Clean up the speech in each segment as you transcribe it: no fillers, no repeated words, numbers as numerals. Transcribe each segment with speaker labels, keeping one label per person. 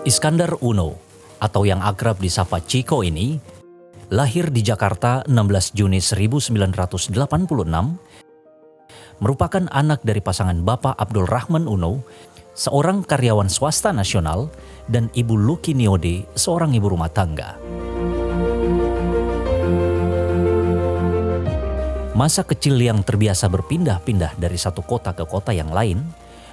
Speaker 1: Iskandar Uno, atau yang akrab disapa Chico ini, lahir di Jakarta 16 Juni 1986, merupakan anak dari pasangan Bapak Abdul Rahman Uno, seorang karyawan swasta nasional, dan Ibu Luki Niode, seorang ibu rumah tangga. Masa kecil yang terbiasa berpindah-pindah dari satu kota ke kota yang lain,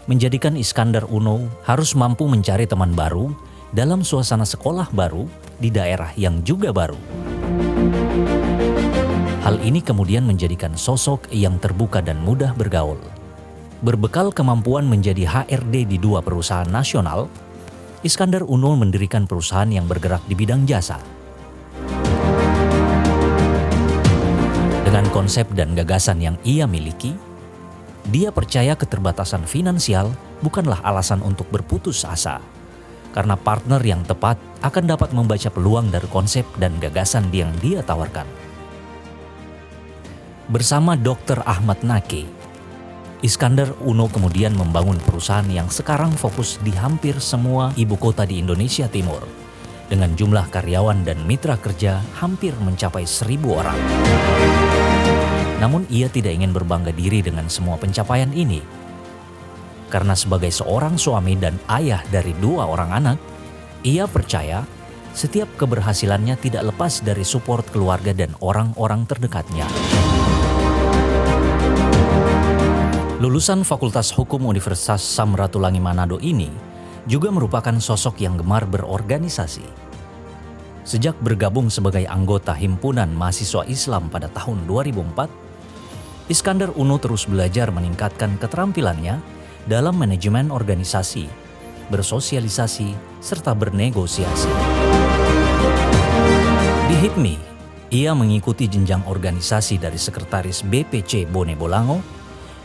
Speaker 1: menjadikan Iskandar Uno harus mampu mencari teman baru dalam suasana sekolah baru di daerah yang juga baru. Hal ini kemudian menjadikan sosok yang terbuka dan mudah bergaul. Berbekal kemampuan menjadi HRD di 2 perusahaan nasional, Iskandar Uno mendirikan perusahaan yang bergerak di bidang jasa. Dengan konsep dan gagasan yang ia miliki, dia percaya keterbatasan finansial bukanlah alasan untuk berputus asa, karena partner yang tepat akan dapat membaca peluang dari konsep dan gagasan yang dia tawarkan. Bersama Dr. Ahmad Nake, Iskandar Uno kemudian membangun perusahaan yang sekarang fokus di hampir semua ibu kota di Indonesia Timur, dengan jumlah karyawan dan mitra kerja hampir mencapai 1.000 orang. Namun ia tidak ingin berbangga diri dengan semua pencapaian ini. Karena sebagai seorang suami dan ayah dari 2 orang anak, ia percaya setiap keberhasilannya tidak lepas dari support keluarga dan orang-orang terdekatnya. Lulusan Fakultas Hukum Universitas Samratulangi Manado ini juga merupakan sosok yang gemar berorganisasi. Sejak bergabung sebagai anggota Himpunan Mahasiswa Islam pada tahun 2004, Iskandar Uno terus belajar meningkatkan keterampilannya dalam manajemen organisasi, bersosialisasi, serta bernegosiasi. Di HIPMI, ia mengikuti jenjang organisasi dari Sekretaris BPC Bone Bolango,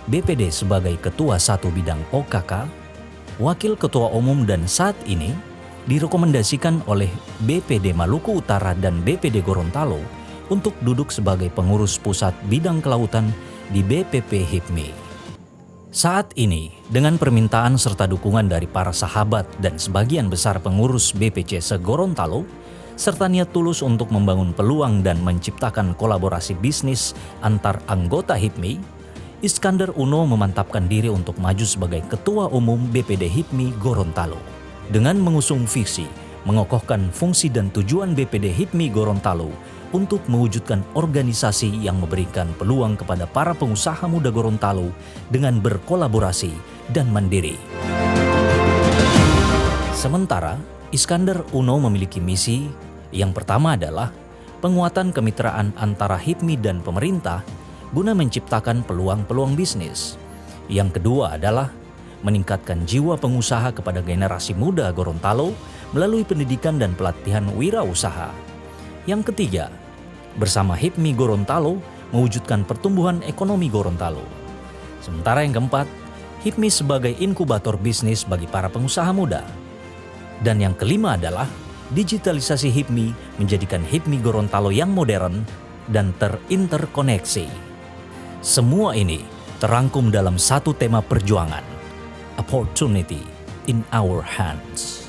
Speaker 1: BPD sebagai Ketua 1 Bidang OKK, Wakil Ketua Umum, dan saat ini direkomendasikan oleh BPD Maluku Utara dan BPD Gorontalo untuk duduk sebagai pengurus pusat bidang kelautan di BPP HIPMI. Saat ini, dengan permintaan serta dukungan dari para sahabat dan sebagian besar pengurus BPC se-Gorontalo, serta niat tulus untuk membangun peluang dan menciptakan kolaborasi bisnis antar anggota HIPMI, Iskandar Uno memantapkan diri untuk maju sebagai Ketua Umum BPD HIPMI Gorontalo. Dengan mengusung visi, mengokohkan fungsi dan tujuan BPD HIPMI Gorontalo untuk mewujudkan organisasi yang memberikan peluang kepada para pengusaha muda Gorontalo dengan berkolaborasi dan mandiri. Sementara, Iskandar Uno memiliki misi yang pertama adalah penguatan kemitraan antara HIPMI dan pemerintah guna menciptakan peluang-peluang bisnis. Yang kedua adalah meningkatkan jiwa pengusaha kepada generasi muda Gorontalo melalui pendidikan dan pelatihan wirausaha. Yang ketiga, bersama HIPMI Gorontalo mewujudkan pertumbuhan ekonomi Gorontalo. Sementara yang keempat, HIPMI sebagai inkubator bisnis bagi para pengusaha muda. Dan yang kelima adalah digitalisasi HIPMI menjadikan HIPMI Gorontalo yang modern dan terinterkoneksi. Semua ini terangkum dalam satu tema perjuangan, opportunity in our hands.